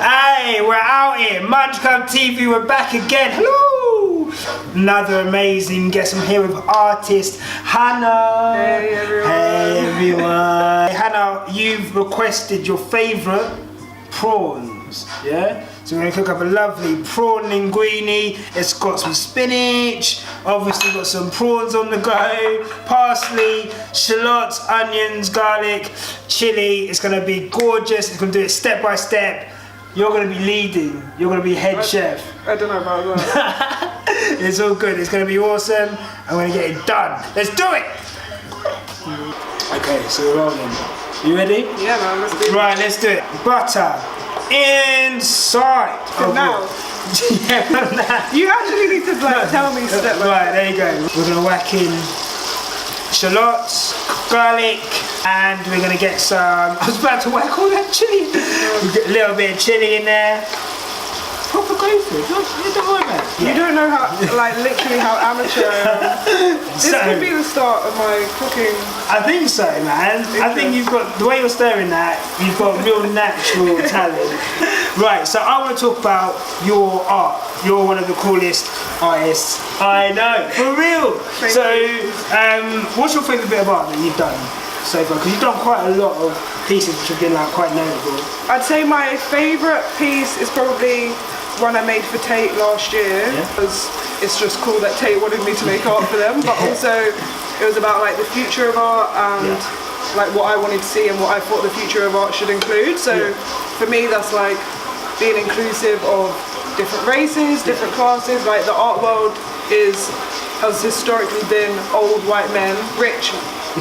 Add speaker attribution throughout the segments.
Speaker 1: Hey, we're out here. Munch TV, we're back again. Hello! Another amazing guest. I'm here with artist Hannah.
Speaker 2: Hey everyone.
Speaker 1: Hey everyone. Hannah, you've requested your favourite prawns, yeah? So we're gonna cook up a lovely prawn linguine. It's got some spinach, obviously got some prawns on the go, parsley, shallots, onions, garlic, chili. It's gonna be gorgeous. It's gonna do it step by step. You're gonna be leading. You're gonna be head chef.
Speaker 2: I don't know about that.
Speaker 1: It's all good. It's gonna be awesome. I'm gonna get it done. Let's do it. Okay, so we're rolling. You ready?
Speaker 2: Yeah, man. Let's do it.
Speaker 1: Right, let's do it. Butter inside.
Speaker 2: Now.
Speaker 1: Yeah, now.
Speaker 2: You actually need to tell me step by
Speaker 1: Right, there you go. We're gonna whack in shallots, garlic, and we're gonna get some. I was about to whack all that chili. We get a little bit of chili in there. Proper go for it. You don't worry about it.
Speaker 2: You don't know how, like, literally how amateur I am. This could be the start of my cooking.
Speaker 1: I think so, man. I think you've got, the way you're stirring that, you've got real natural talent. Right, so I want to talk about your art. You're one of the coolest artists I know, for real.
Speaker 2: Thank you.
Speaker 1: What's your favourite bit of art that you've done so far? Because you've done quite a lot of pieces which have been like quite notable.
Speaker 2: I'd say my favourite piece is probably one I made for Tate last year, because it's just cool that Tate wanted me to make art for them, but also it was about like the future of art and like what I wanted to see and what I thought the future of art should include. So for me, that's like being inclusive of different races, different classes. Like the art world has historically been old white men, rich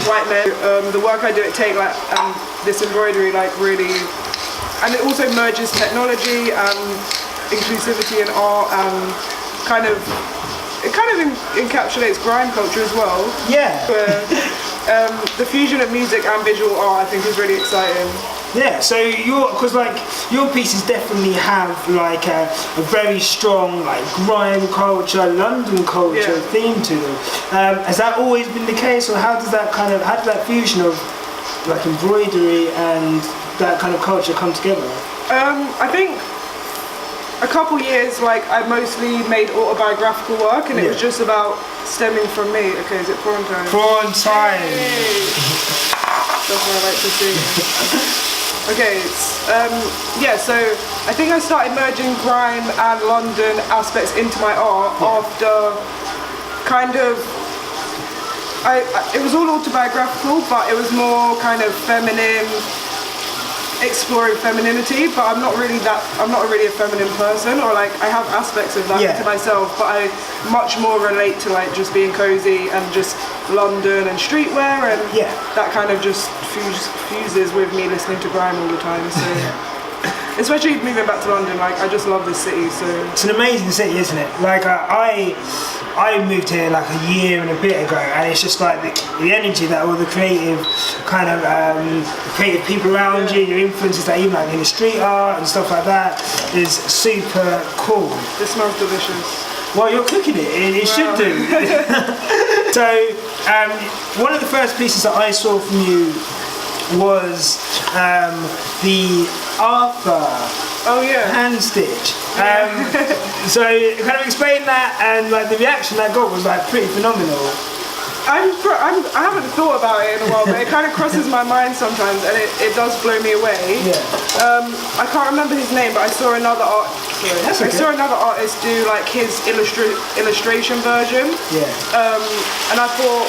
Speaker 2: white men. The work I do at Tate, like this embroidery, like really, and it also merges technology and inclusivity in art, and it kind of encapsulates grime culture as well. Yeah. Where, the fusion of music and visual art, I think, is really exciting.
Speaker 1: Yeah, so because like your pieces definitely have like a very strong like grime culture, London culture theme to them. Has that always been the case, or how does that fusion of like embroidery and that kind of culture come together?
Speaker 2: I think a couple years, like I mostly made autobiographical work, and it was just about stemming from me. Okay, is it prawn time?
Speaker 1: Prawn time!
Speaker 2: Hey. That's what I like to see. Okay, so I think I started merging grime and London aspects into my art after it was all autobiographical, but it was more kind of feminine, exploring femininity, but I'm not really a feminine person, or like I have aspects of that to myself, but I much more relate to like just being cozy and just London and streetwear, and that kind of just fuses with me listening to grime all the time. So especially moving back to London, like I just love this city. So
Speaker 1: it's an amazing city, isn't it? Like I moved here like a year and a bit ago, and it's just like the energy that all the creative kind of creative people around you, your influences that even like in the street art and stuff like that is super cool.
Speaker 2: It smells delicious.
Speaker 1: Well, you're cooking it. It should do. So one of the first pieces that I saw from you was the Arthur hand stitch. So kind of explain that, and like the reaction I got was like pretty phenomenal.
Speaker 2: I haven't thought about it in a while, but it kind of crosses my mind sometimes, and it does blow me away. I can't remember his name, but I saw another artist do like his illustration version. And I thought,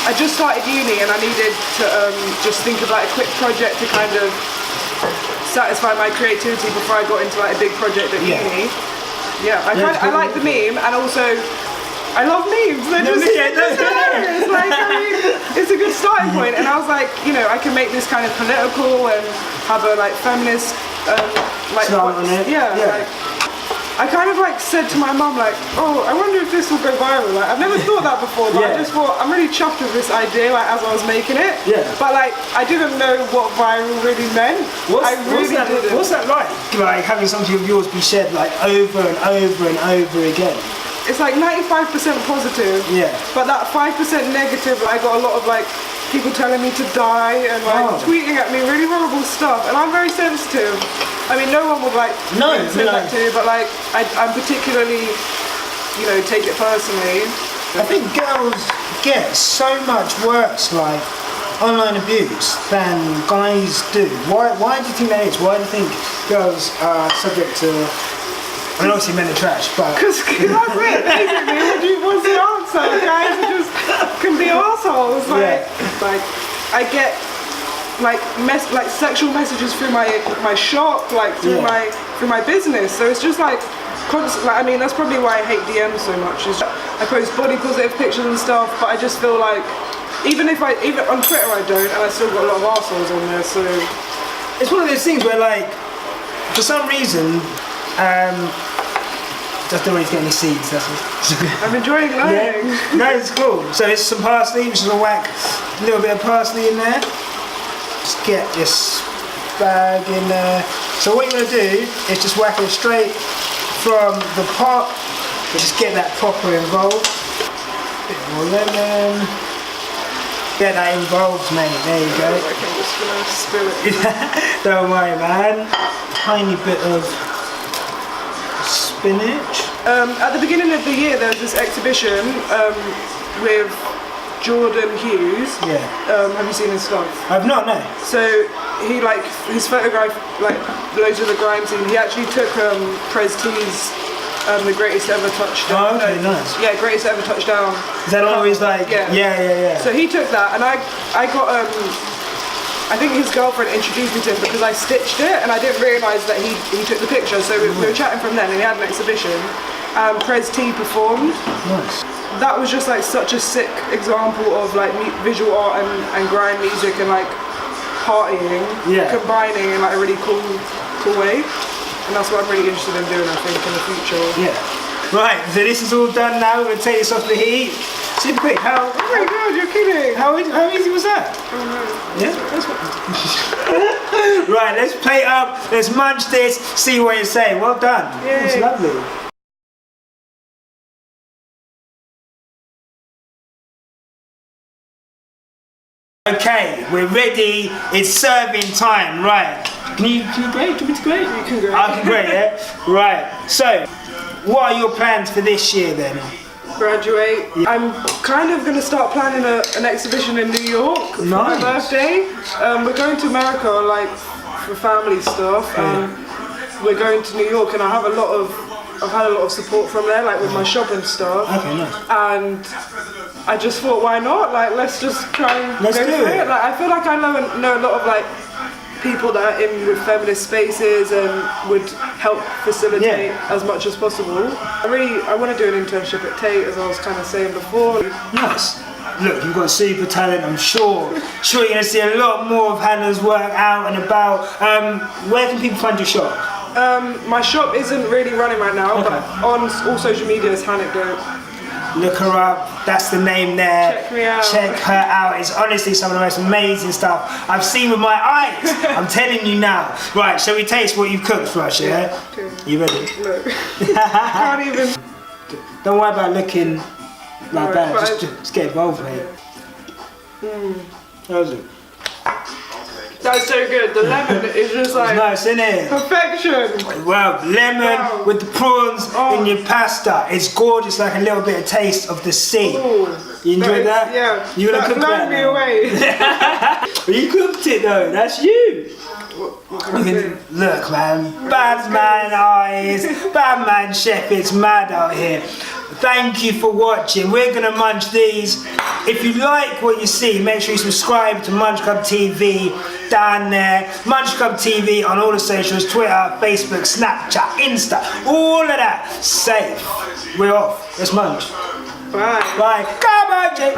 Speaker 2: I just started uni and I needed to just think of like a quick project to kind of satisfy my creativity before I got into like a big project at uni. I like the meme, and also I love memes. They're just hilarious. Like, I mean, it's a good starting point. And I was like, you know, I can make this kind of political and have a like feminist like
Speaker 1: on it.
Speaker 2: Like, I kind of like said to my mum, like, oh, I wonder if this will go viral. Like, I've never thought that before, but I just thought, I'm really chuffed with this idea, like, as I was making it. But like, I didn't know what viral really meant.
Speaker 1: What's that like? Like having something of yours be shared like over and over and over again?
Speaker 2: It's like 95% positive. But that 5% negative, I got a lot of like people telling me to die and like tweeting at me really horrible stuff, and I'm very sensitive. I mean, no one would like say that to me, but like I'm particularly, you know, take it personally.
Speaker 1: I think girls get so much worse like online abuse than guys do. Why do you think that is? Why do you think girls are subject to, I mean obviously men are trash, but
Speaker 2: because that's it basically. What's the answer? Guys are just can be assholes. Like I get like sexual messages through my shop, like through my business. So it's just like constant. Like, I mean, that's probably why I hate DMs so much. Is I post body positive pictures and stuff, but I just feel like even on Twitter I don't, and I still got a lot of arseholes on there. So
Speaker 1: it's one of those things where like for some reason just don't want to get any seeds. That's it.
Speaker 2: I'm enjoying learning.
Speaker 1: Yeah. No, it's cool. So it's some parsley, which is a whack, a little bit of parsley in there. Just get this bag in there. So what you're going to do is just whack it straight from the pot, but just get that proper involved. Bit more lemon. Get that involved, mate. There you go.
Speaker 2: I'm just going to spill it.
Speaker 1: Don't worry, man. Tiny bit of spinach.
Speaker 2: At the beginning of the year, there was this exhibition with Jordan Hughes.
Speaker 1: Yeah.
Speaker 2: Have you seen his stuff?
Speaker 1: I've not, no.
Speaker 2: So he his photograph loads of the grime scene. He actually took Prez T's the greatest ever touchdown.
Speaker 1: Oh, okay, nice.
Speaker 2: Yeah, greatest ever touchdown.
Speaker 1: Is that always like? Yeah.
Speaker 2: So he took that, and I got I think his girlfriend introduced me to him because I stitched it, and I didn't realise that he took the picture. So we were chatting from then, and he had an exhibition. Prez T performed.
Speaker 1: Nice.
Speaker 2: That was just like such a sick example of like visual art and grime music and like partying, combining in like a really cool way. And that's what I'm really interested in doing, I think, in the future.
Speaker 1: Yeah. Right, so this is all done now. We're going to take this off the heat. Super quick.
Speaker 2: Oh my god, you're kidding!
Speaker 1: How easy was that?
Speaker 2: Oh no.
Speaker 1: Yeah? Right, let's plate up, let's munch this, see what you say. Well done.
Speaker 2: Yay.
Speaker 1: It's lovely. Okay, we're ready. It's serving time. Right. Can you grate? Do you want me to grate?
Speaker 2: You can grate.
Speaker 1: I can grate, yeah? Right. So, what are your plans for this year then?
Speaker 2: Graduate. Yeah. I'm kind of going to start planning an exhibition in New York for my birthday. We're going to America like for family stuff. We're going to New York, and I've had a lot of support from there, like with my shop and stuff.
Speaker 1: Okay, nice.
Speaker 2: And I just thought, why not? Like, let's just try and go for it. Like, I feel like I know a lot of like people that are in with feminist spaces and would help facilitate as much as possible. I want to do an internship at Tate, as I was kind of saying before.
Speaker 1: Nice. Look, you've got super talent, I'm sure. Sure, you're going to see a lot more of Hannah's work out and about. Where can people find your shop?
Speaker 2: My shop isn't really running right now, but on all social media it's Hanecdote.
Speaker 1: Look her up, that's the name there.
Speaker 2: Check me out.
Speaker 1: Check her out. It's honestly some of the most amazing stuff I've seen with my eyes. I'm telling you now. Right, shall we taste what you've cooked for us, yeah? You ready?
Speaker 2: Look. Can't even.
Speaker 1: Don't worry about looking like that, just get involved, mate. How was it?
Speaker 2: That's so good. The lemon is just like
Speaker 1: nice, isn't it?
Speaker 2: Perfection.
Speaker 1: Well, lemon with the prawns in your pasta. It's gorgeous, like a little bit of taste of the sea.
Speaker 2: Ooh,
Speaker 1: you enjoyed that?
Speaker 2: Yeah.
Speaker 1: You gonna cook that?
Speaker 2: Me away.
Speaker 1: Well, you cooked it though. That's you. Look, man, bad man eyes, bad man chef. It's mad out here. Thank you for watching. We're gonna munch these. If you like what you see, make sure you subscribe to Munch Club TV down there. Munch Club TV on all the socials, Twitter, Facebook, Snapchat, Insta, all of that. Safe. We're off. Let's munch.
Speaker 2: Bye.
Speaker 1: Bye. Come on, Jake.